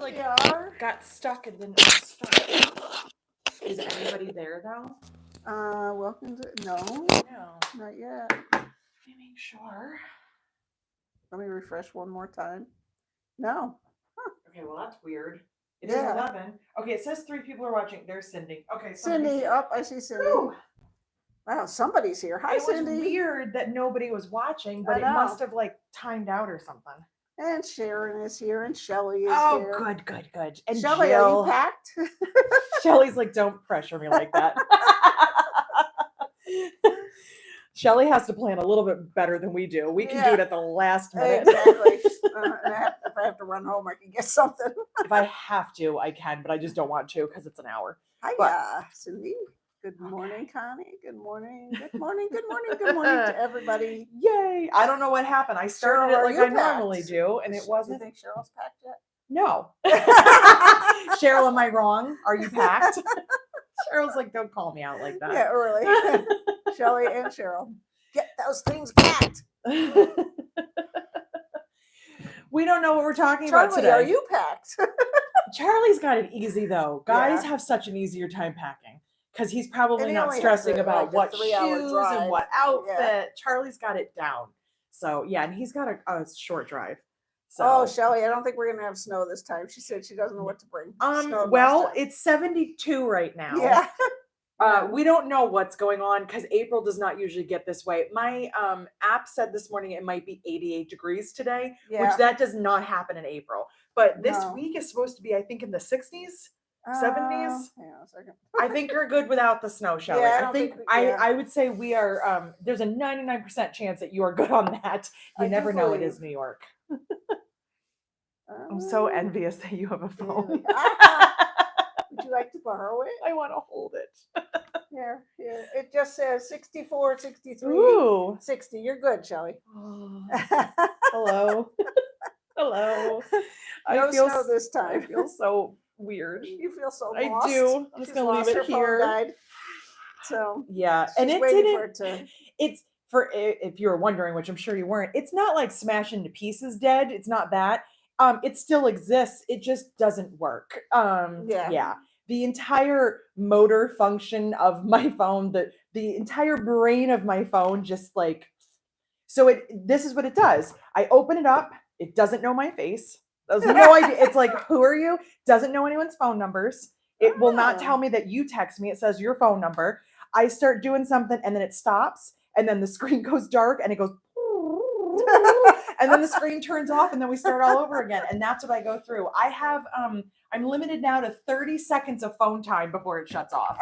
Like, We are. got stuck and then start. Is anybody there though? Welcome to no, No. not yet. Let me make sure. Let me refresh one more time. No. Okay, well that's weird. It is Yeah. 11. Okay, it says 3 people are watching. There's Cindy. Okay, Cindy, up. I see Cindy. Whew. Wow, somebody's here. Hi, It was Cindy. weird that nobody was watching, but I it know. must have like timed out or something. And Sharon is here, and Shelly is Oh, here. good. And Shelly, Jill. are you packed? Shelly's like, don't pressure me like that. Shelly has to plan a little bit better than we do. We can do it at the last minute. Exactly. If I have to run home, I can get something. If I have to, I can, but I just don't want to because it's an hour. Hiya, Cindy. Good morning, Connie. Good morning. Good morning. Good morning. Good morning to everybody. Yay. I don't know what happened. I started Cheryl, it like I normally do, and it wasn't. Do you think Cheryl's packed yet? No. Cheryl, am I wrong? Are you packed? Cheryl's like, don't call me out like that. Yeah, early. Shelly and Cheryl. Get those things packed. We don't know what we're talking Charlie, about today. are you packed? Charlie's got it easy though. Guys Yeah. have such an easier time packing because he's probably he not only has stressing to, about like, a what 3-hour shoes drive. and what outfit. Yeah. Charlie's got it down. So yeah, and he's got a short drive. So Oh, Shelly, I don't think we're gonna have snow this time. She said she doesn't know what to bring. Snowed well, last time. it's 72 right now. Yeah. We don't know what's going on because April does not usually get this way. My app said this morning it might be 88 degrees today, which that does not happen in April. But this week is supposed to be, I think, in the 60s, 70s. Hang on a second. I think you're good without the snow, Shelly. Yeah, I would say we are. There's a 99% chance that you are good on that. You never know. It is New York. I'm so envious that you have a phone. Would you like to borrow it? I want to hold it. Here. It just says 64, 63, Ooh. 60. You're good, Shelly. Oh. Hello. Hello. No snow this time. I feel so weird. You feel so I lost. do. I'm just gonna leave it here. So yeah, she's and it waiting didn't. For it to... It's for if you were wondering, which I'm sure you weren't. It's not like smashed into pieces dead. It's not that. It still exists. It just doesn't work. Yeah. The entire motor function of my phone, the entire brain of my phone, just like so. This is what it does. I open it up. It doesn't know my face. There's no idea. It's like, who are you? Doesn't know anyone's phone numbers. It will not tell me that you text me. It says your phone number. I start doing something and then it stops and then the screen goes dark and it goes and then the screen turns off and then we start all over again. And that's what I go through. I have, I'm limited now to 30 seconds of phone time before it shuts off.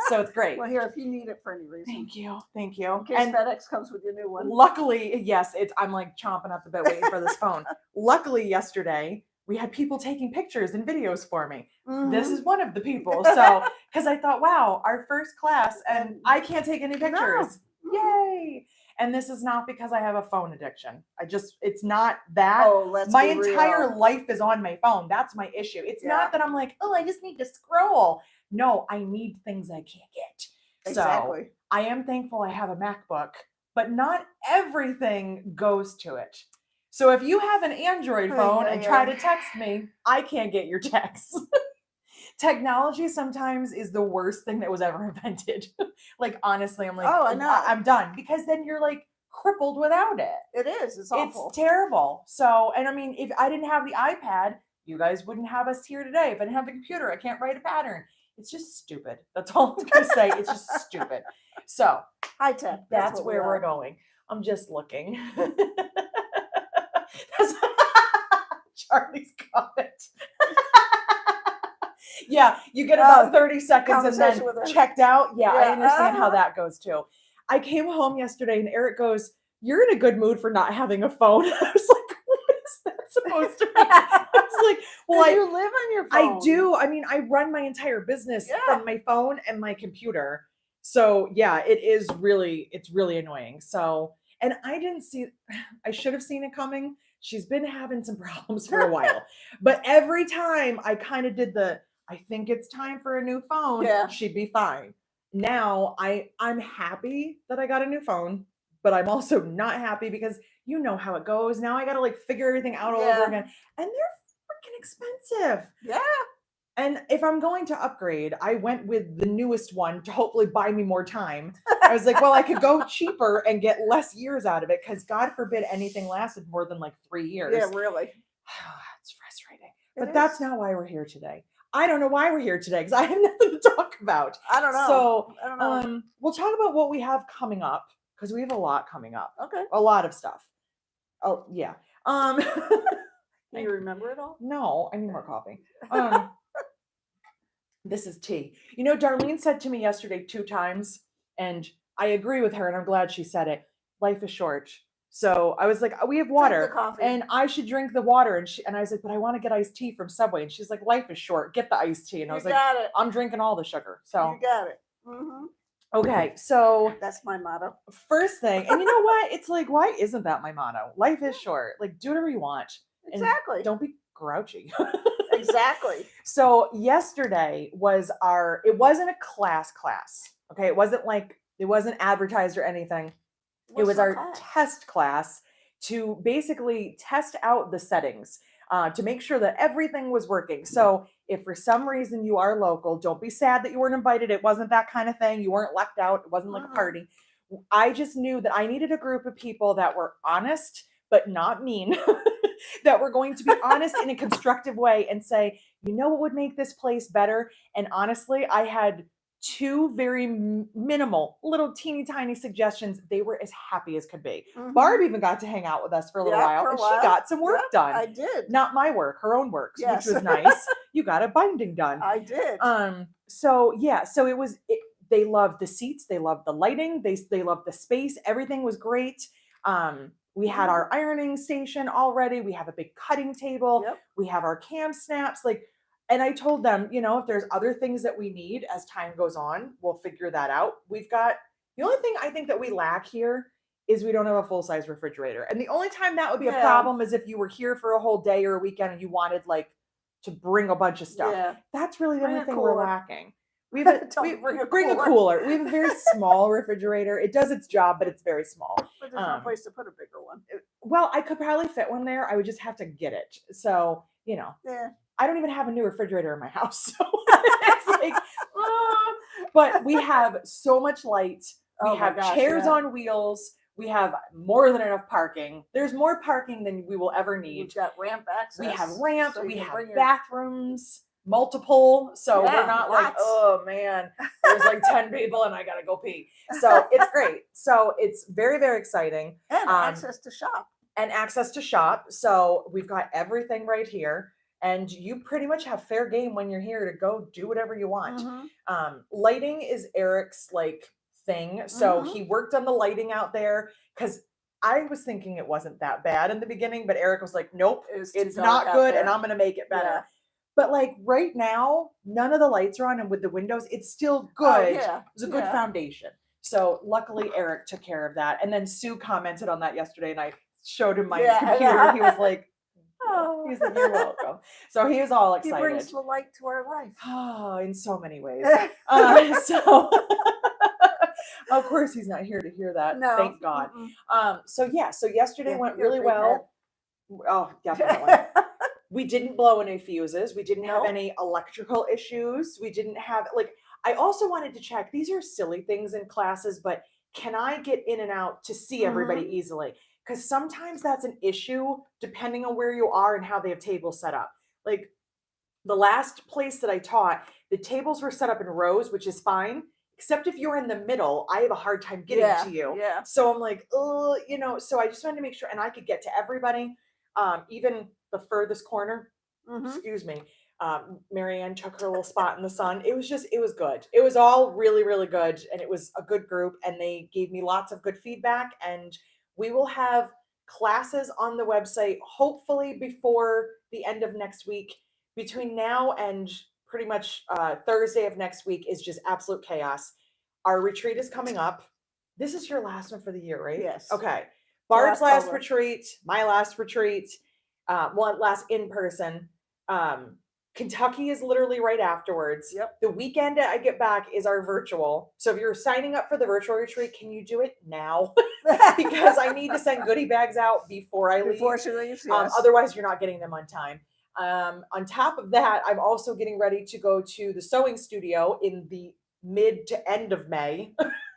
So it's great. Well, here, if you need it for any reason. Thank you. In case FedEx comes with your new one. Luckily, yes, I'm like chomping at the bit waiting for this phone. Luckily, yesterday, we had people taking pictures and videos for me. Mm-hmm. This is one of the people. So, because I thought, wow, our first class, and I can't take any pictures. No. Yay. And this is not because I have a phone addiction. It's not that. Oh, my entire life is on my phone. That's my issue. It's not that I'm like, I just need to scroll. No, I need things I can't get. Exactly. So I am thankful I have a MacBook, but not everything goes to it. So if you have an Android phone and try to text me, I can't get your texts. Technology sometimes is the worst thing that was ever invented. Like, honestly, I'm like, oh, I know. I'm done. Because then you're like crippled without it. It is. It's awful. It's terrible. So, and I mean, if I didn't have the iPad, you guys wouldn't have us here today. If I didn't have the computer, I can't write a pattern. It's just stupid. That's all I'm going to say. It's just stupid. So, high tech. That's where we're going. I'm just looking. Charlie's comment. Yeah, you get about 30 seconds and then checked out. Yeah, I understand how that goes too. I came home yesterday and Eric goes, "You're in a good mood for not having a phone." I was like, what is that supposed to be? I was like, well, you live on your phone. I do. I mean, I run my entire business from my phone and my computer. So yeah, it's really annoying. So, and I should have seen it coming. She's been having some problems for a while, but every time I kind of did I think it's time for a new phone. Yeah. She'd be fine. Now I'm happy that I got a new phone, but I'm also not happy because you know how it goes. Now I got to like figure everything out all over again. And they're fucking expensive. Yeah. And if I'm going to upgrade, I went with the newest one to hopefully buy me more time. I was like, well, I could go cheaper and get less years out of it because God forbid anything lasted more than like 3 years. Yeah, really. It's frustrating. But that's not why we're here today. I don't know why we're here today because I have nothing to talk about. I don't know. So I don't know. We'll talk about what we have coming up because we have a lot coming up. Okay. A lot of stuff. Oh, yeah. Do you remember it all? No, I need more coffee. This is tea. You know, Darlene said to me yesterday 2 times, and I agree with her, and I'm glad she said it. Life is short. So I was like, we have water, and I should drink the water. And I was like, but I want to get iced tea from Subway. And she's like, life is short. Get the iced tea. And I was like, I'm drinking all the sugar. So you got it. Mm-hmm. Okay, so that's my motto. First thing, and you know what? It's like, why isn't that my motto? Life is short. Like, do whatever you want. Exactly. Don't be grouchy. Exactly. So yesterday was it wasn't a class. Okay. It wasn't advertised or anything. It was our test class to basically test out the settings to make sure that everything was working. So if for some reason you are local, don't be sad that you weren't invited. It wasn't that kind of thing. You weren't left out. It wasn't like a party. I just knew that I needed a group of people that were honest, but not mean. That we're going to be honest in a constructive way and say, you know what would make this place better? And honestly, I had 2 very minimal, little teeny tiny suggestions. They were as happy as could be. Mm-hmm. Barb even got to hang out with us for a little while, and she got some work done. I did. Not my work, her own work, which was nice. You got a binding done. I did. So it was. They loved the seats. They loved the lighting. They loved the space. Everything was great. We had our ironing station already. We have a big cutting table. Yep. We have our cam snaps. And I told them, you know, if there's other things that we need as time goes on, we'll figure that out. We've got, the only thing I think that we lack here is we don't have a full-size refrigerator. And the only time that would be a problem is if you were here for a whole day or a weekend and you wanted to bring a bunch of stuff. Yeah. That's really the only thing we're lacking. We bring a cooler. We have a very small refrigerator. It does its job, but it's very small. But there's no place to put a bigger one. Well, I could probably fit one there. I would just have to get it. So, you know, I don't even have a new refrigerator in my house. So it's but we have so much light. We have chairs on wheels. We have more than enough parking. There's more parking than we will ever need. We've got ramp access. We have ramps. So we have bathrooms. Multiple, so we're not oh man, there's 10 people and I gotta go pee. So it's great. So it's very, very exciting. And access to shop. So we've got everything right here, and you pretty much have fair game when you're here to go do whatever you want. Mm-hmm. Lighting is Eric's thing, so he worked on the lighting out there because I was thinking it wasn't that bad in the beginning, but Eric was like, nope, it's not good, and I'm gonna make it better. Yeah. But right now, none of the lights are on, and with the windows, it's still good. Oh, yeah. It was a good foundation. So luckily, Eric took care of that. And then Sue commented on that yesterday, and I showed him my computer. He was like, he's like, you're welcome. So he was all excited. He brings the light to our life. Oh, in so many ways. Of course, he's not here to hear that. No. Thank God. So yesterday went really well. Oh, definitely. We didn't blow any fuses. We didn't have any electrical issues. We didn't have I also wanted to check, these are silly things in classes, but can I get in and out to see everybody easily? Because sometimes that's an issue depending on where you are and how they have tables set up. The last place that I taught, the tables were set up in rows, which is fine. Except if you're in the middle, I have a hard time getting to you. Yeah. So I'm like, oh, so I just wanted to make sure, and I could get to everybody, even the furthest corner. Excuse me. Marianne took her little spot in the sun. It was good. It was all really, really good. And it was a good group, and they gave me lots of good feedback, and we will have classes on the website, hopefully before the end of next week. Between now and pretty much Thursday of next week is just absolute chaos. Our retreat is coming up. This is your last one for the year, right? Yes. Okay. Barb's last retreat, my last retreat, last in person. Kentucky is literally right afterwards. Yep. The weekend I get back is our virtual. So if you're signing up for the virtual retreat, can you do it now? Because I need to send goodie bags out before I leave. Before she leaves, yes. Otherwise, you're not getting them on time. On top of that, I'm also getting ready to go to the sewing studio in the mid to end of May.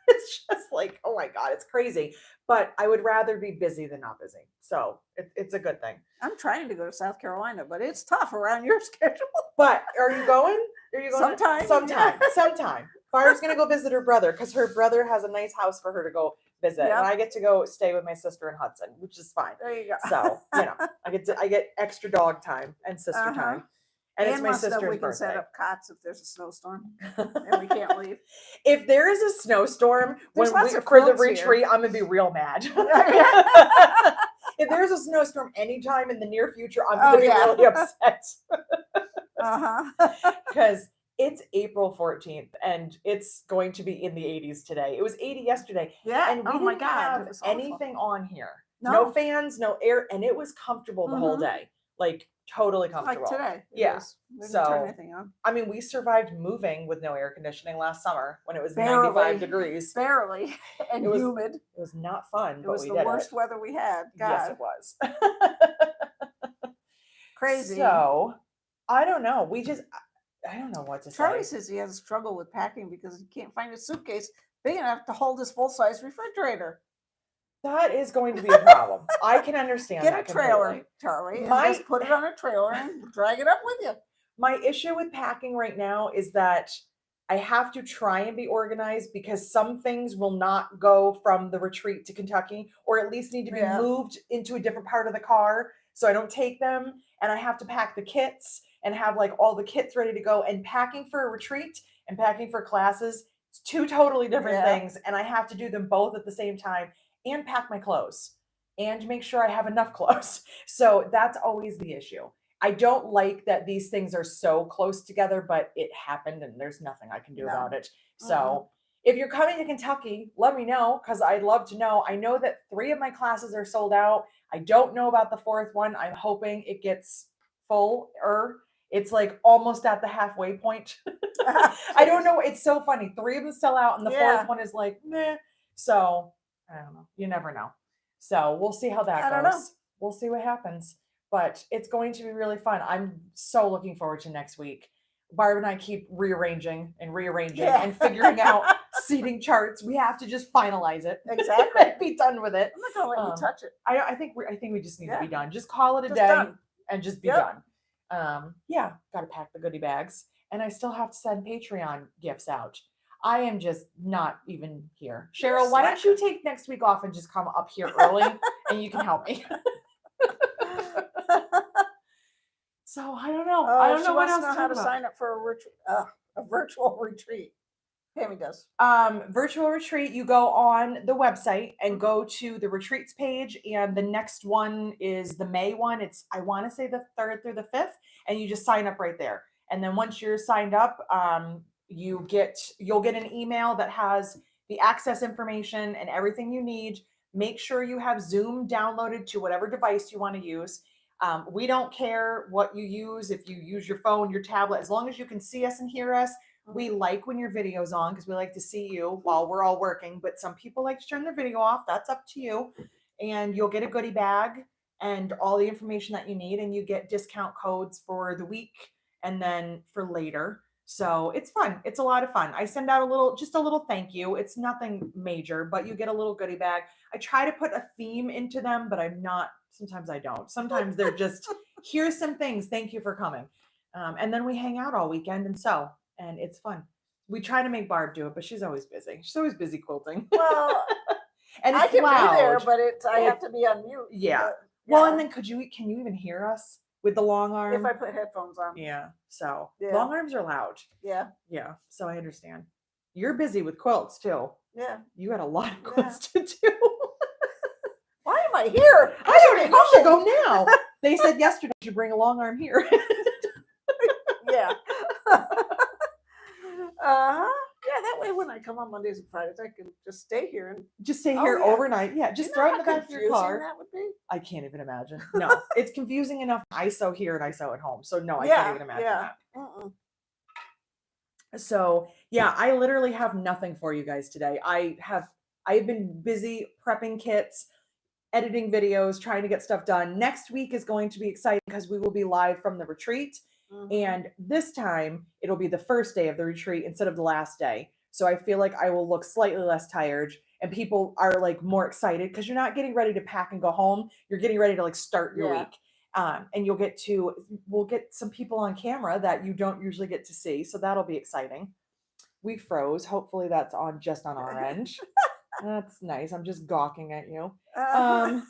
It's just like, oh my God, it's crazy. But I would rather be busy than not busy. So it's a good thing. I'm trying to go to South Carolina, but it's tough around your schedule. But are you going? Are you going? Sometime. Sometime. Barb's going to go visit her brother because her brother has a nice house for her to go visit. Yep. And I get to go stay with my sister in Hudson, which is fine. There you go. So, I get extra dog time and sister time. And it's my sister's birthday. We can set up cots if there's a snowstorm and we can't leave. If there is a snowstorm for the retreat, I'm going to be real mad. If there's a snowstorm anytime in the near future, I'm going to be really upset. Because it's April 14th and it's going to be in the 80s today. It was 80 yesterday. Yeah. And we didn't have anything on here. No fans, no air. And it was comfortable the whole day. Like totally comfortable. Like today. Yeah. We didn't turn anything on. I mean, we survived moving with no air conditioning last summer when it was 95 degrees. Barely. And humid. It was not fun. It was the worst weather we had. God. Yes, it was. Crazy. So, I don't know. I don't know what to say. Charlie says he has a struggle with packing because he can't find a suitcase big enough to hold his full-size refrigerator. That is going to be a problem. I can understand that. Get a trailer, Charlie, and just put it on a trailer and drag it up with you. My issue with packing right now is that I have to try and be organized because some things will not go from the retreat to Kentucky, or at least need to be moved into a different part of the car so I don't take them. And I have to pack the kits and have like all the kits ready to go. And packing for a retreat and packing for classes, it's two totally different things. And I have to do them both at the same time and pack my clothes and make sure I have enough clothes. So that's always the issue. I don't like that these things are so close together, but it happened and there's nothing I can do about it. So if you're coming to Kentucky, let me know because I'd love to know. I know that 3 of my classes are sold out. I don't know about the 4th one. I'm hoping it gets fuller. It's like almost at the halfway point. I don't know. It's so funny. 3 of them sell out and the 4th one is like, meh. So I don't know. You never know. So we'll see how that goes. I don't know. We'll see what happens. But it's going to be really fun. I'm so looking forward to next week. Barb and I keep rearranging and figuring out seating charts. We have to just finalize it. Exactly. Be done with it. I'm not gonna let you touch it. I think we just need to be done. Just call it a day and just be done. Got to pack the goodie bags, and I still have to send Patreon gifts out. I am just not even here. Cheryl, why don't you take next week off and just come up here early and you can help me. So I don't know. I don't know what else how to sign up for a virtual retreat. Tammy does. Virtual retreat, you go on the website and go to the retreats page, and the next one is the May one. It's, I want to say, the 3rd through the 5th, and you just sign up right there. And then once you're signed up, you'll get an email that has the access information and everything you need. Make sure you have Zoom downloaded to whatever device you want to use. We don't care what you use. If you use your phone, your tablet, as long as you can see us and hear us. We like when your video's on because we like to see you while we're all working, but some people like to turn their video off. That's up to you. And you'll get a goodie bag and all the information that you need, and you get discount codes for the week and then for later. So it's fun. It's a lot of fun. I send out just a little thank you. It's nothing major, but you get a little goodie bag. I try to put a theme into them, but sometimes I don't. Sometimes they're just, here's some things. Thank you for coming. And then we hang out all weekend and sew. And it's fun. We try to make Barb do it, but she's always busy. She's always busy quilting. Well, and I can be there, but I have to be on mute. Yeah. Well, and then can you even hear us with the long arm? If I put headphones on. Yeah. So long arms are loud. Yeah. Yeah. So I understand. You're busy with quilts too. Yeah. You had a lot of quilts to do. Why am I here? I don't know. You should go now. They said yesterday you should bring a long arm here. Yeah. Yeah, that way when I come on Mondays and Fridays, I can just stay here overnight. Yeah, just throw it in the back of your car. That would be? I can't even imagine. No, it's confusing enough. I sew here and I sew at home, so no, I can't even imagine that. So yeah, I literally have nothing for you guys today. I've been busy prepping kits, editing videos, trying to get stuff done. Next week is going to be exciting because we will be live from the retreat. And this time it'll be the first day of the retreat instead of the last day. So I feel like I will look slightly less tired and people are like more excited because you're not getting ready to pack and go home. You're getting ready to like start your week. And we'll get some people on camera that you don't usually get to see. So that'll be exciting. We froze. Hopefully that's just on our end. That's nice. I'm just gawking at you. I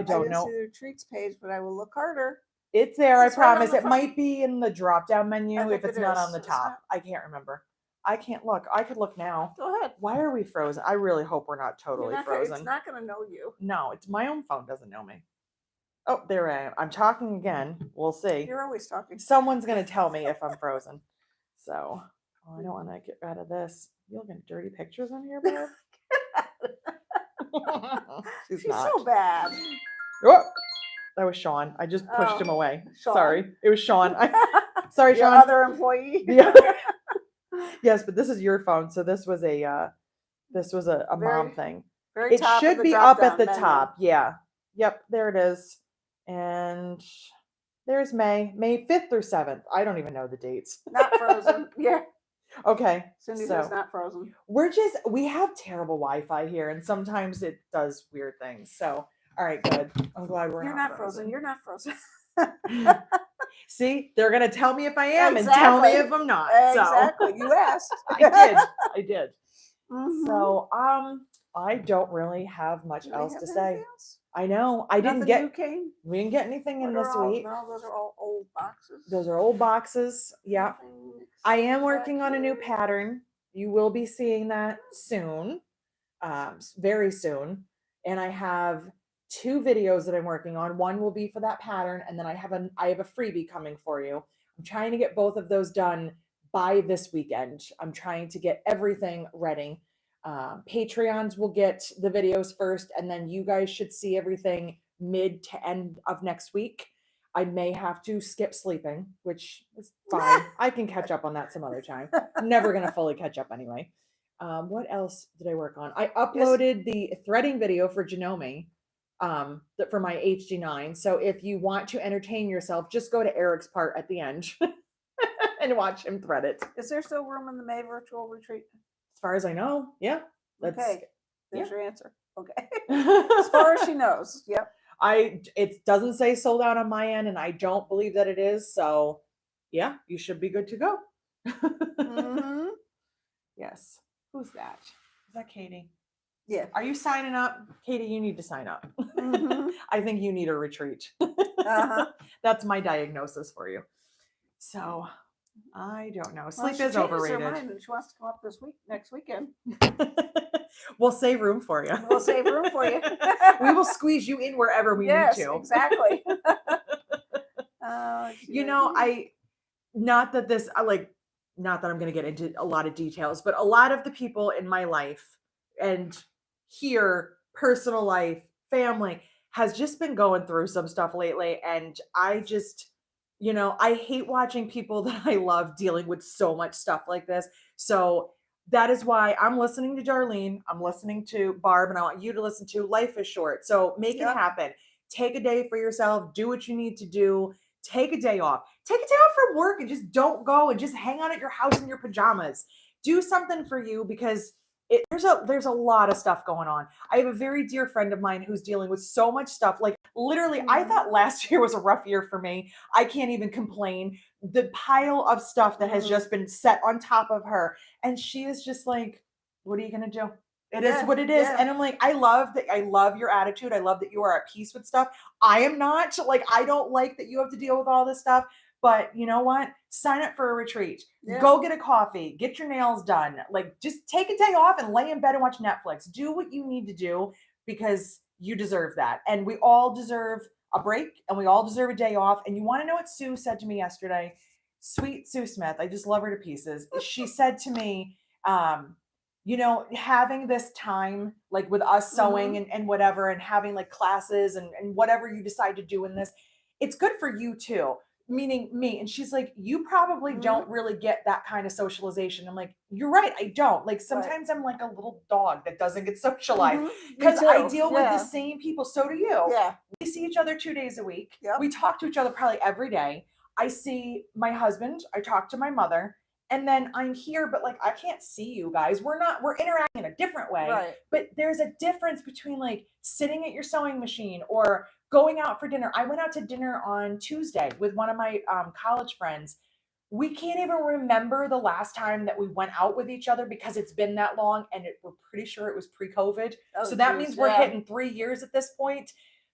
don't know. See the retreats page, but I will look harder. It's there. I promise. It might be in the drop-down menu if it's not on the top. I can't remember. I can't look. I could look now. Go ahead. Why are we frozen? I really hope we're not totally frozen. It's not going to know you. No, it's my own phone doesn't know me. Oh, there I am. I'm talking again. We'll see. You're always talking. Someone's going to tell me if I'm frozen. So, I don't want to get rid of this. You looking at dirty pictures on here, babe? She's so bad. Oh, that was Sean. I just pushed him away. Sean. Sorry. It was Sean. Sorry, Your Sean. other employee. Yes, but this is your phone. So this was a mom thing. Very it top should be up at the top. Yeah. Yep. There it is. And there's May 5th or 7th. I don't even know the dates. Not frozen. Yeah. Okay. Cindy says not frozen. We have terrible Wi-Fi here and sometimes it does weird things. So, all right, good. I'm glad we're not frozen. You're not frozen. See, they're going to tell me if I am and tell me if I'm not. Exactly. So. You asked. I did. So, I don't really have much else to say. I know. We didn't get anything in this week. No, those are all old boxes. Those are old boxes. Yeah. I am working on a new pattern. You will be seeing that soon. Very soon. And I have 2 videos that I'm working on. One will be for that pattern, and then I have a freebie coming for you. I'm trying to get both of those done by this weekend. I'm trying to get everything ready. Patreons will get the videos first, and then you guys should see everything mid to end of next week. I may have to skip sleeping, which is fine. I can catch up on that some other time. I'm never going to fully catch up anyway. What else did I work on? I uploaded the threading video for Janome for my HD9. So if you want to entertain yourself, just go to Eric's part at the end and watch him thread it. Is there still room in the May virtual retreat? As far as I know, yeah. Okay, there's your answer. Okay, as far as she knows, yep. It doesn't say sold out on my end, and I don't believe that it is. So, yeah, you should be good to go. Yes. Who's that? Is that Katie? Yeah. Are you signing up, Katie? You need to sign up. I think you need a retreat. That's my diagnosis for you. So. I don't know. Sleep is overrated. She wants to come up next weekend. We'll save room for you. We will squeeze you in wherever we need to. Exactly. Not that I'm going to get into a lot of details, but a lot of the people in my life and here, personal life, family has just been going through some stuff lately. And I hate watching people that I love dealing with so much stuff like this. So that is why I'm listening to Darlene. I'm listening to Barb, and I want you to listen to Life is Short. So make it happen. Take a day for yourself. Do what you need to do. Take a day off. Take a day off from work and just don't go and just hang out at your house in your pajamas. Do something for you because there's a lot of stuff going on. I have a very dear friend of mine who's dealing with so much stuff. Like literally, I thought last year was a rough year for me. I can't even complain. The pile of stuff that has just been set on top of her. And she is just like, what are you going to do? It is what it is. And I'm like, I love your attitude. I love that you are at peace with stuff. I am not. I don't like that you have to deal with all this stuff. But you know what? Sign up for a retreat. Yeah. Go get a coffee. Get your nails done. Just take a day off and lay in bed and watch Netflix. Do what you need to do because you deserve that. And we all deserve a break and we all deserve a day off. And you want to know what Sue said to me yesterday? Sweet Sue Smith. I just love her to pieces. She said to me, having this time, with us sewing and whatever, and having classes and whatever you decide to do in this, it's good for you too. meaning me. And she's like, you probably don't really get that kind of socialization. I'm like, you're right, I don't. Like sometimes I'm like a little dog that doesn't get socialized because I deal with the same people. So do you. Yeah. We see each other 2 days a week. Yep. We talk to each other probably every day. I see my husband, I talk to my mother, and then I'm here, but like I can't see you guys. We're interacting in a different way. Right. But there's a difference between like sitting at your sewing machine or going out for dinner. I went out to dinner on Tuesday with one of my college friends. We can't even remember the last time that we went out with each other because it's been that long, and we're pretty sure it was pre-COVID. So that means we're hitting 3 years at this point.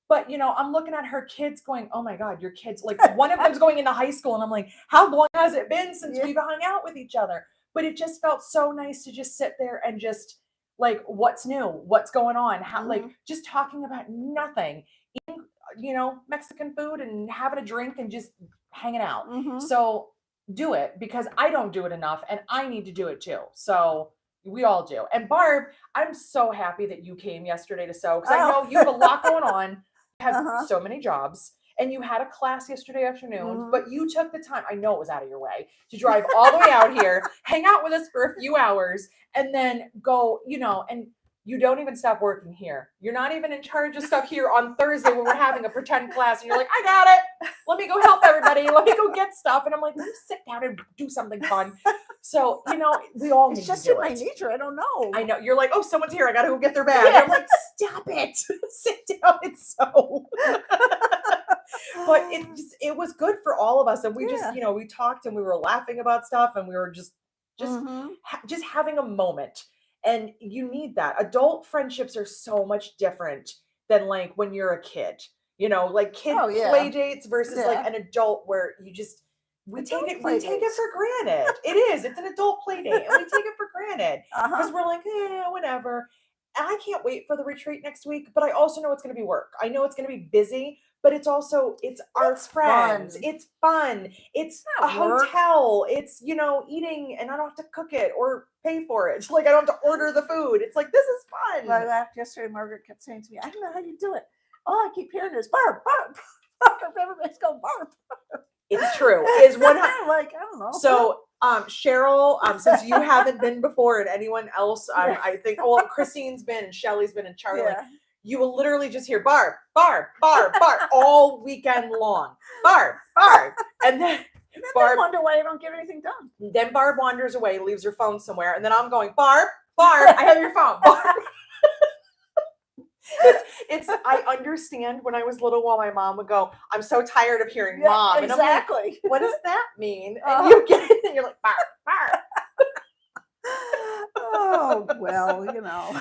But, you know, I'm looking at her kids going, oh my God, your kids, like one of them's going into high school. And I'm like, how long has it been since we've hung out with each other? But it just felt so nice to just sit there and just like, what's new? What's going on? How, like just talking about nothing, eating, you know, Mexican food and having a drink and just hanging out. So do it because I don't do it enough and I need to do it too. So we all do. And Barb, I'm so happy that you came yesterday to sew because I know you have a lot going on. Have so many jobs and you had a class yesterday afternoon, but you took the time, I know it was out of your way, to drive all the way out here, hang out with us for a few hours, and then go, you know, and you don't even stop working here. You're not even in charge of stuff here on Thursday when we're having a pretend class and you're like, I got it. Let me go help everybody. Let me go get stuff. And I'm like, let me sit down and do something fun. So, you know, we all need just to do in my it. nature. I don't know. I know. You're like, oh, someone's here. I got to go get their bag. I'm like, stop it. Sit down and sew. But it was good for all of us. And we just, you know, we talked and we were laughing about stuff and we were just having a moment. And you need that. Adult friendships are so much different than like when you're a kid, you know, like kid play dates versus like an adult where you just, we take it for granted. It is. It's an adult play date and we take it for granted because we're like, whatever. And I can't wait for the retreat next week, but I also know it's going to be work. I know it's going to be busy, but it's also, it's our friends. Fun. It's fun. It's a hotel. It's, you know, eating and I don't have to cook it or pay for it. Like I don't have to order the food. It's like, this is fun. I laughed yesterday. Margaret kept saying to me, I don't know how you do it. Oh, I keep hearing this. Barb, Barb, Barb. Everybody's going, Barb. It's true. Is one like, I don't know. So Cheryl, since you haven't been before and anyone else, I think, well, Christine's been and Shelly's been and Charlie. Yeah. You will literally just hear Barb, Barb, Barb, Barb all weekend long. Barb, Barb. And then Barb wonder why I don't get anything done. Then Barb wanders away, leaves her phone somewhere, and then I'm going, Barb, Barb, I have your phone. Barb. It's I understand when I was little while my mom would go, I'm so tired of hearing mom. And Exactly. I'm like, what does that mean? And you get it and you're like, Barb, Barb. Oh, well, you know.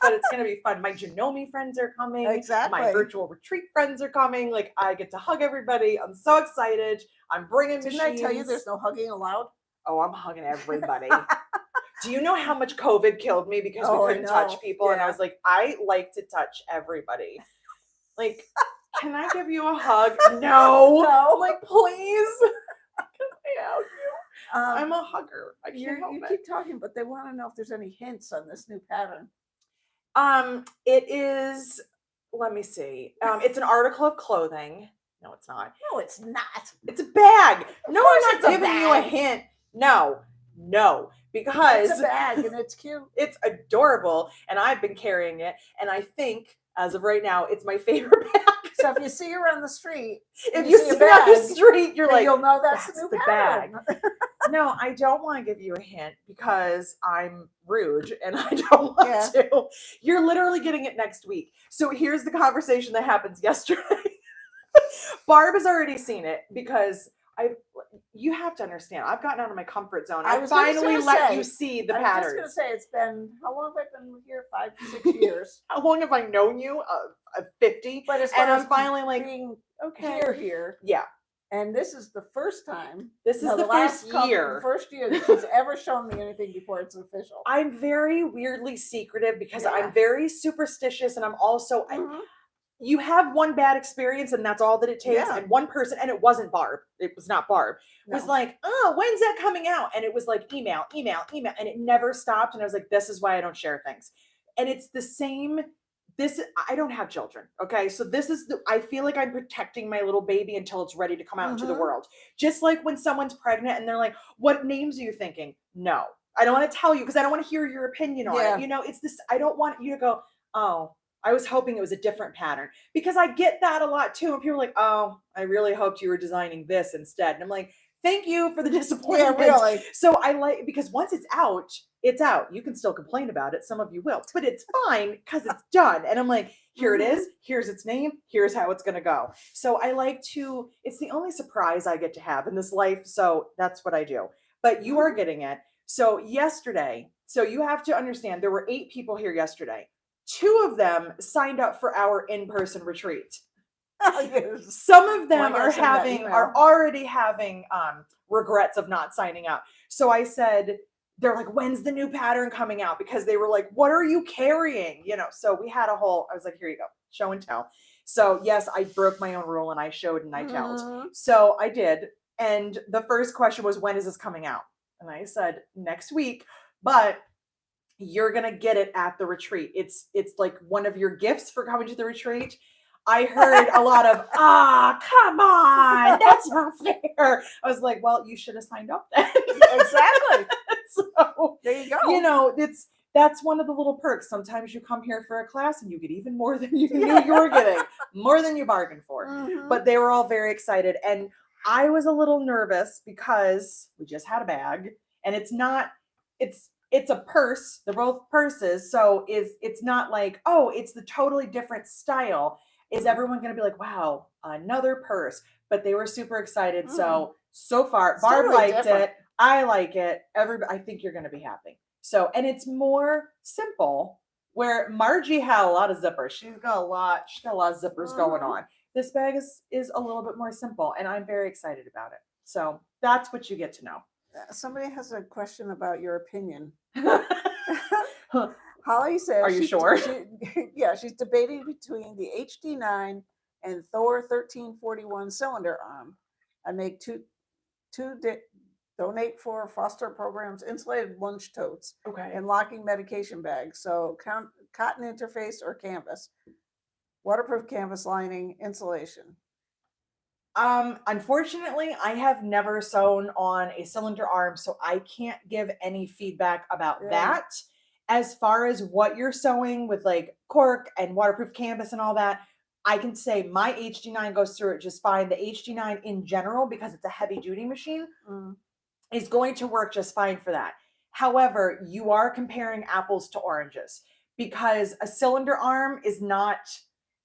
But it's going to be fun. My Janome friends are coming. Exactly. My virtual retreat friends are coming. Like, I get to hug everybody. I'm so excited. I'm bringing machines. Didn't I tell you there's no hugging allowed? Oh, I'm hugging everybody. Do you know how much COVID killed me because we couldn't touch people? Yeah. And I was like, I like to touch everybody. Like, can I give you a hug? No. No. Like, please. Can I hug you? I'm a hugger. I can't help you it. keep talking, but they want to know if there's any hints on this new pattern. It is, let me see. It's an article of clothing. No, it's not. No, it's not. It's a bag. No, I'm not giving you a hint. No, because it's a bag and it's cute. It's adorable, and I've been carrying it, and I think as of right now, it's my favorite bag. So if you see her on the street, if you see her on the street, you're like, you'll know that's the new bag. No, I don't want to give you a hint because I'm rude and I don't want to. You're literally getting it next week. So here's the conversation that happens yesterday. Barb has already seen it because you have to understand, I've gotten out of my comfort zone. I finally let you see the patterns. I was just going to say, it's been, how long have I been here? 5 to 6 years. How long have I known you? 50. But as far and as I'm finally like, being okay. Here. Yeah. And this is the first time. This is the first year. The first year that she's ever shown me anything before it's official. I'm very weirdly secretive because I'm very superstitious, and I'm also you have one bad experience and that's all that it takes. And one person, and it wasn't Barb. It was not Barb. Was like, oh, when's that coming out? And it was like email, and it never stopped. And I was like, this is why I don't share things. And it's the same I don't have children. Okay. So I feel like I'm protecting my little baby until it's ready to come out into the world. Just like when someone's pregnant and they're like, what names are you thinking? No, I don't want to tell you because I don't want to hear your opinion on it. It's this, I don't want you to go, oh, I was hoping it was a different pattern, because I get that a lot too. And people are like, oh, I really hoped you were designing this instead. And I'm like, thank you for the disappointment. Yeah, really. So I like, because once it's out, it's out. You can still complain about it. Some of you will, but it's fine because it's done. And I'm like, here it is. Here's its name. Here's how it's going to go. So I like to, it's the only surprise I get to have in this life. So that's what I do. But you are getting it. So yesterday, so you have to understand, there were 8 people here yesterday. 2 of them signed up for our in-person retreat. Some of them are already having regrets of not signing up. So I said, they're like, when's the new pattern coming out? Because they were like, what are you carrying? So we had I was like, here you go, show and tell. So yes, I broke my own rule and I showed and I told. So I did. And the first question was, when is this coming out? And I said, next week, but you're going to get it at the retreat. It's like one of your gifts for coming to the retreat. I heard a lot of, come on, that's not fair. I was like, well, you should have signed up then. Exactly. So there you go. That's one of the little perks. Sometimes you come here for a class and you get even more than you knew you were getting, more than you bargained for. But they were all very excited. And I was a little nervous because we just had a bag, and it's a purse. They're both purses. So it's not like, oh, it's the totally different style. Is everyone going to be like, wow, another purse? But they were super excited. So far, it's Barb liked different. It. I like it. I think you're going to be happy. So, and it's more simple, where Margie had a lot of zippers. She's got a lot of zippers going on. This bag is a little bit more simple, and I'm very excited about it. So that's what you get to know. Somebody has a question about your opinion. Holly says, are you sure? She's debating between the HD9 and Thor 1341 cylinder arm. I make two donate for foster programs, insulated lunch totes, and locking medication bags. So cotton interface or canvas, waterproof canvas lining, insulation. Unfortunately, I have never sewn on a cylinder arm, so I can't give any feedback about that. As far as what you're sewing with like cork and waterproof canvas and all that, I can say my HD9 goes through it just fine. The HD9 in general, because it's a heavy duty machine, is going to work just fine for that. However, you are comparing apples to oranges, because a cylinder arm is not,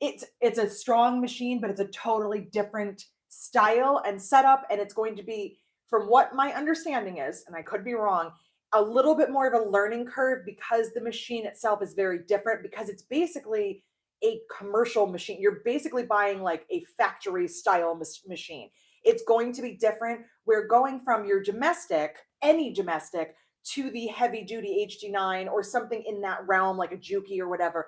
it's a strong machine, but it's a totally different style and setup. And it's going to be, from what my understanding is, and I could be wrong, a little bit more of a learning curve, because the machine itself is very different, because it's basically a commercial machine. You're basically buying like a factory style machine. It's going to be different. We're going from your domestic, any domestic, to the heavy duty HD9 or something in that realm, like a Juki or whatever.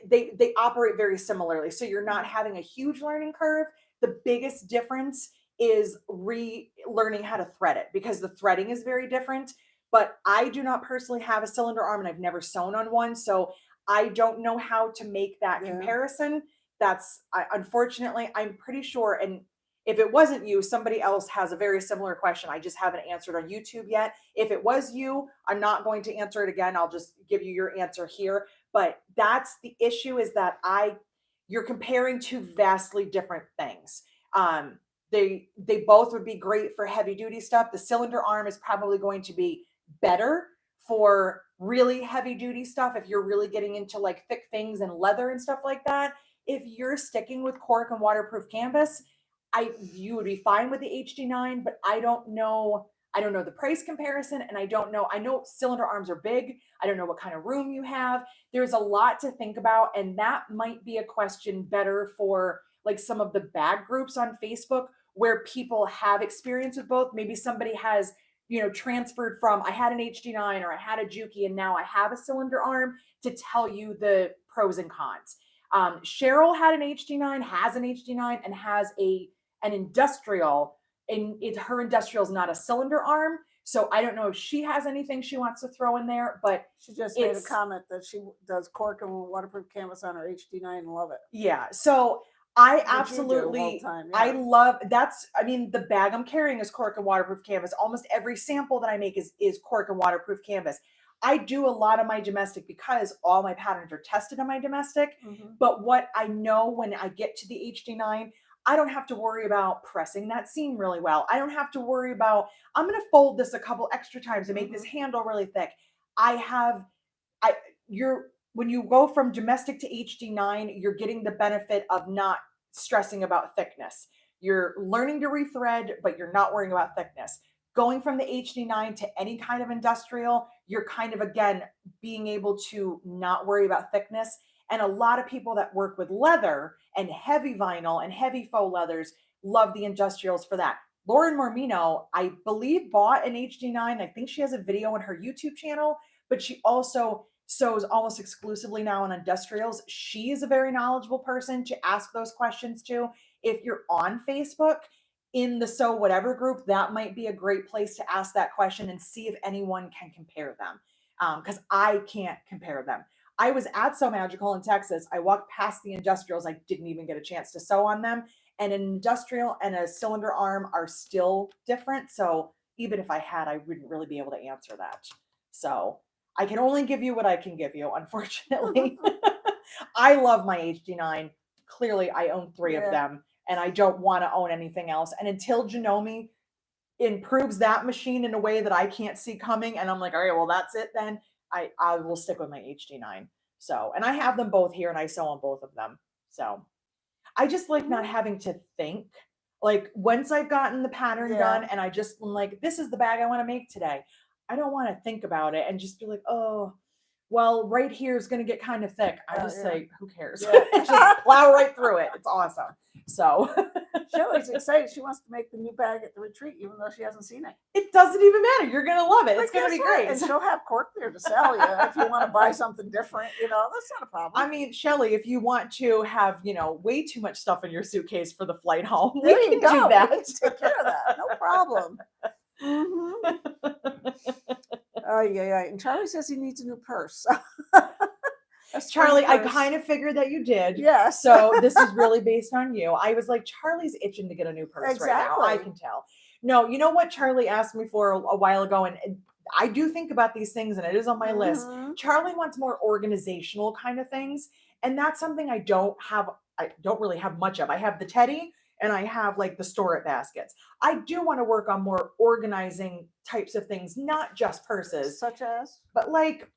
They operate very similarly. So you're not having a huge learning curve. The biggest difference is relearning how to thread it, because the threading is very different. But I do not personally have a cylinder arm, and I've never sewn on one. So I don't know how to make that comparison. Unfortunately, I'm pretty sure. And if it wasn't you, somebody else has a very similar question. I just haven't answered on YouTube yet. If it was you, I'm not going to answer it again. I'll just give you your answer here. But that's the issue, is that you're comparing two vastly different things. They both would be great for heavy duty stuff. The cylinder arm is probably going to be better for really heavy duty stuff, if you're really getting into like thick things and leather and stuff like that. If you're sticking with cork and waterproof canvas, you would be fine with the HD9, but I don't know the price comparison, and I know cylinder arms are big. I don't know what kind of room you have. There's a lot to think about, and that might be a question better for like some of the bag groups on Facebook, where people have experience with both. Maybe somebody has, transferred from, I had an HD9 or I had a Juki and now I have a cylinder arm, to tell you the pros and cons. Cheryl had an HD9, has an HD9, and has an industrial, and her industrial is not a cylinder arm. So I don't know if she has anything she wants to throw in there, but she just made a comment that she does cork and waterproof canvas on her HD9 and love it. Yeah. So I absolutely, I love, I mean, the bag I'm carrying is cork and waterproof canvas. Almost every sample that I make is cork and waterproof canvas. I do a lot of my domestic because all my patterns are tested on my domestic. But what I know when I get to the HD9, I don't have to worry about pressing that seam really well. I don't have to worry about, I'm going to fold this a couple extra times and make this handle really thick. When you go from domestic to HD9, you're getting the benefit of not stressing about thickness. You're learning to rethread, but you're not worrying about thickness. Going from the HD9 to any kind of industrial, you're kind of, again, being able to not worry about thickness. And a lot of people that work with leather and heavy vinyl and heavy faux leathers love the industrials for that. Lauren Mormino, I believe, bought an HD9. I think she has a video on her YouTube channel, but she also sews almost exclusively now on industrials. She is a very knowledgeable person to ask those questions to. If you're on Facebook, in the Sew Whatever group, that might be a great place to ask that question and see if anyone can compare them. Because I can't compare them. I was at Sew Magical in Texas. I walked past the industrials. I didn't even get a chance to sew on them. And an industrial and a cylinder arm are still different. So even if I had, I wouldn't really be able to answer that. So I can only give you what I can give you, unfortunately. I love my HD9. Clearly, I own 3 of them, and I don't want to own anything else. And until Janome improves that machine in a way that I can't see coming, and I'm like, all right, well, that's it then, I will stick with my HD9. So, and I have them both here, and I sew on both of them. So I just like not having to think. Like, once I've gotten the pattern done and I just am like, this is the bag I want to make today, I don't want to think about it and just be like, oh, well, right here is going to get kind of thick. I just say, who cares? Just plow right through it. It's awesome. So Shelley's excited. She wants to make the new bag at the retreat, even though she hasn't seen it. It doesn't even matter. You're going to love it. It's going to be great. And she'll have cork there to sell you if you want to buy something different. You know, that's not a problem. I mean, Shelley, if you want to have, way too much stuff in your suitcase for the flight home, there we can do that. We can take care of that. No problem. And Charlie says he needs a new purse. Charlie, I kind of figured that you did. Yes. So this is really based on you. I was like, Charlie's itching to get a new purse right now. I can tell. No, you know what Charlie asked me for a while ago, and I do think about these things, and it is on my list. Charlie wants more organizational kind of things, and that's something I don't really have much of. I have the teddy, and I have like the store it baskets. I do want to work on more organizing types of things, not just purses. Such as? But like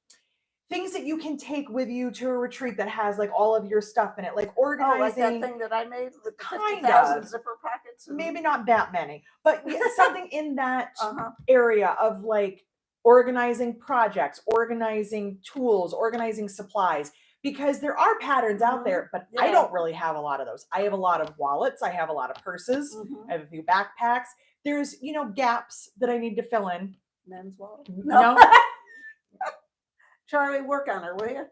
things that you can take with you to a retreat that has like all of your stuff in it, like organizing. Oh, like that thing that I made with the 50,000 zipper pockets? Maybe not that many, but something in that area of like organizing projects, organizing tools, organizing supplies. Because there are patterns out there, but I don't really have a lot of those. I have a lot of wallets. I have a lot of purses. I have a few backpacks. There's, gaps that I need to fill in. Men's wallet? No. Charlie, work on her, will you?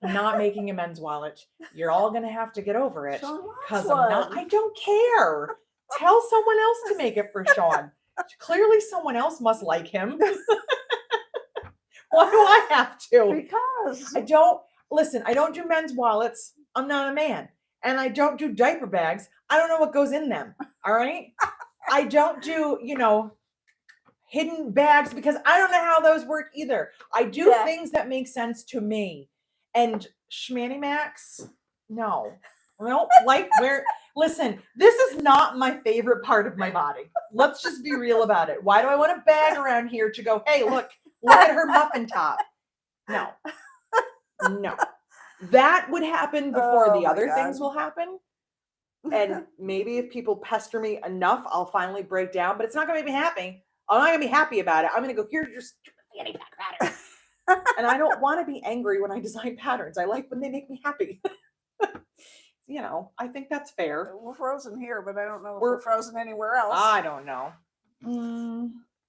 I'm not making a men's wallet. You're all going to have to get over it. Because I don't care. Tell someone else to make it for Sean. Clearly someone else must like him. Why do I have to? Because. Listen, I don't do men's wallets. I'm not a man. And I don't do diaper bags. I don't know what goes in them. All right. I don't do, hidden bags because I don't know how those work either. I do things that make sense to me. And Schmanny Max, no. Listen, this is not my favorite part of my body. Let's just be real about it. Why do I want a bag around here to go, hey, look at her muffin top? No. That would happen before the other things will happen. And maybe if people pester me enough, I'll finally break down, but it's not going to make me happy. I'm not going to be happy about it. I'm going to go, here's your fanny pack pattern. And I don't want to be angry when I design patterns. I like when they make me happy. I think that's fair. We're frozen here, but I don't know if we're frozen anywhere else. I don't know.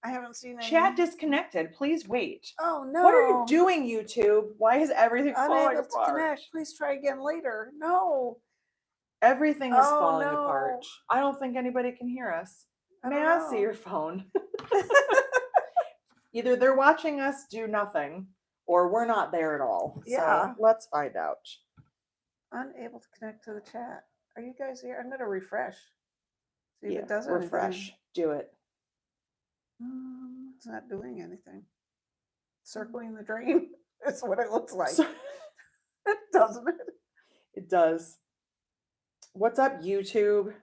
I haven't seen any. Chat disconnected. Please wait. Oh, no. What are you doing, YouTube? Why is everything falling apart? To connect. Please try again later. No. Everything is falling apart. I don't think anybody can hear us. May I see your phone? Either they're watching us do nothing or we're not there at all. Yeah. So let's find out. Unable to connect to the chat. Are you guys here? I'm going to refresh. See if Yeah, it does refresh. anything. Do it. It's not doing anything. Circling the drain. That's what it looks like. Doesn't it? It does. What's up, YouTube?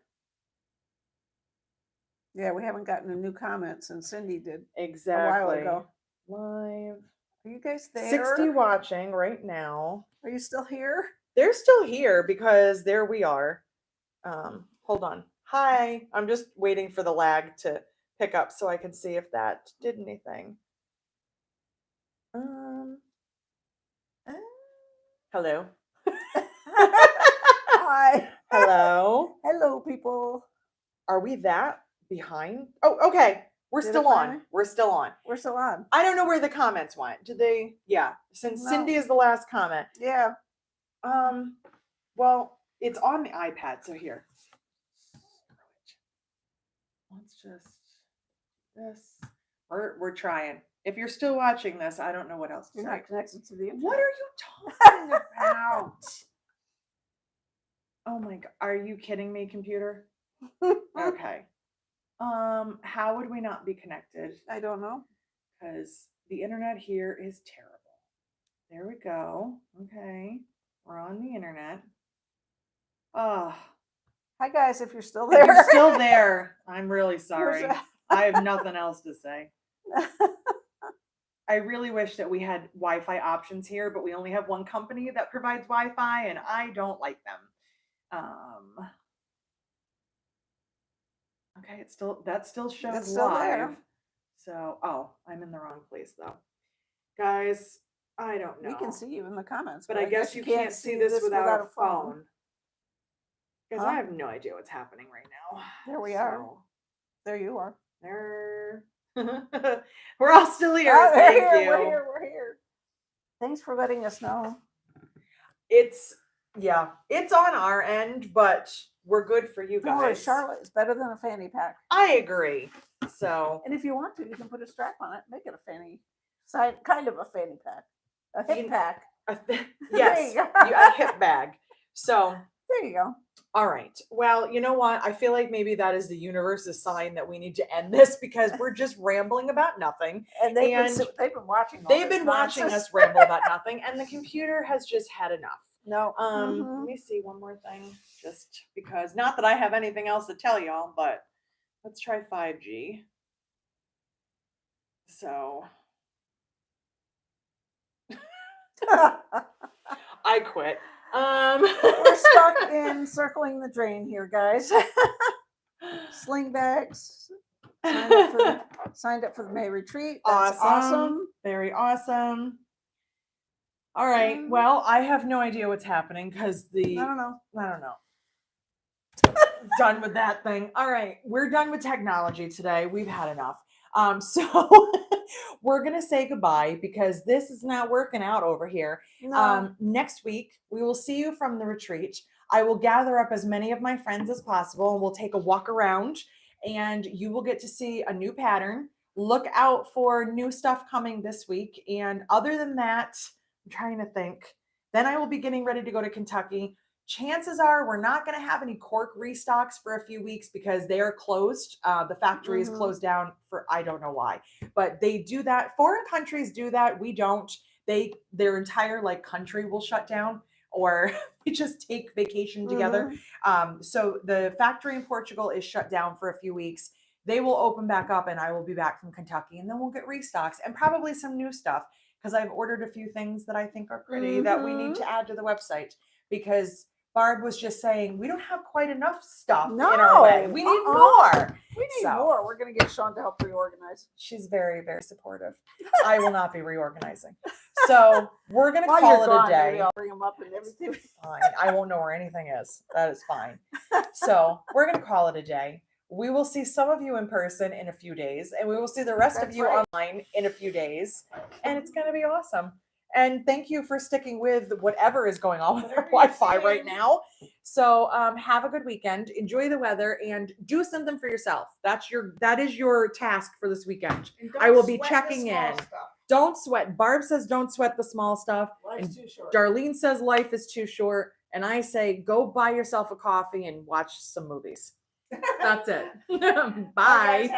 Yeah, we haven't gotten a new comment since Cindy did Exactly. a while ago. Live. Are you guys there? 60 watching right now. Are you still here? They're still here because there we are. Hold on. Hi. I'm just waiting for the lag to pick up so I can see if that did anything. Hello. Hi. Hello. Hello, people. Are we that behind? Oh, okay. We're still on. We're still on. We're still on. I don't know where the comments went. Did they? Yeah. Since Cindy is the last comment. Yeah. Well, it's on the iPad, so here. Let's just this. We're trying. If you're still watching this, I don't know what else to say. You're not connected to the internet. What are you talking about? Oh my God. Are you kidding me, computer? Okay. How would we not be connected? I don't know. Because the internet here is terrible. There we go. Okay. We're on the internet. Oh. Hi guys, if you're still there. If you're still there, I'm really sorry. I have nothing else to say. I really wish that we had Wi-Fi options here, but we only have one company that provides Wi-Fi, and I don't like them. Okay, that still shows still live. there. So, I'm in the wrong place though. Guys, I don't know. We can see you in the comments. But I guess you can't see this without a phone. Because I have no idea what's happening right now. There we are. There you are. There. We're all still here. Oh, Thank you. We're here. Thanks for letting us know. It's on our end, but we're good for you guys. Oh, Charlotte is better than a fanny pack. I agree. So, and if you want to, you can put a strap on it, make it a fanny, kind of a fanny pack, a hip pack. Yes, a hip bag. So there you go. All right. Well, you know what? I feel like maybe that is the universe's sign that we need to end this because we're just rambling about nothing. And they've been watching. They've been watching us ramble about nothing, and the computer has just had enough. No. Let me see one more thing, just because. Not that I have anything else to tell y'all, but let's try 5G. So I quit. We're stuck in circling the drain here, guys. Sling bags. Signed up for the May retreat. That's awesome. Very awesome. All right. Well, I have no idea what's happening because I don't know. Done with that thing. All right. We're done with technology today. We've had enough. So we're going to say goodbye because this is not working out over here. No. Next week, we will see you from the retreat. I will gather up as many of my friends as possible and we'll take a walk around and you will get to see a new pattern. Look out for new stuff coming this week. And other than that, I'm trying to think. Then I will be getting ready to go to Kentucky. Chances are we're not going to have any cork restocks for a few weeks because they are closed. The factory is closed down for, I don't know why, but they do that. Foreign countries do that. We don't. Their entire country will shut down or we just take vacation together. So the factory in Portugal is shut down for a few weeks. They will open back up and I will be back from Kentucky and then we'll get restocks and probably some new stuff because I've ordered a few things that I think are pretty that we need to add to the website because Barb was just saying, we don't have quite enough stuff in our way. We need more. We need more. We're going to get Sean to help reorganize. She's very, very supportive. I will not be reorganizing. So we're going to call it a day. Maybe I'll bring them up and everything. Fine. I won't know where anything is. That is fine. So we're going to call it a day. We will see some of you in person in a few days, and we will see the rest of you online in a few days. And it's going to be awesome. And thank you for sticking with whatever is going on with our Wi-Fi right now. So have a good weekend. Enjoy the weather and do something for yourself. That is your task for this weekend. I will be checking in. Don't sweat. Barb says don't sweat the small stuff. Life's too short. Darlene says life is too short. And I say go buy yourself a coffee and watch some movies. That's it. Bye.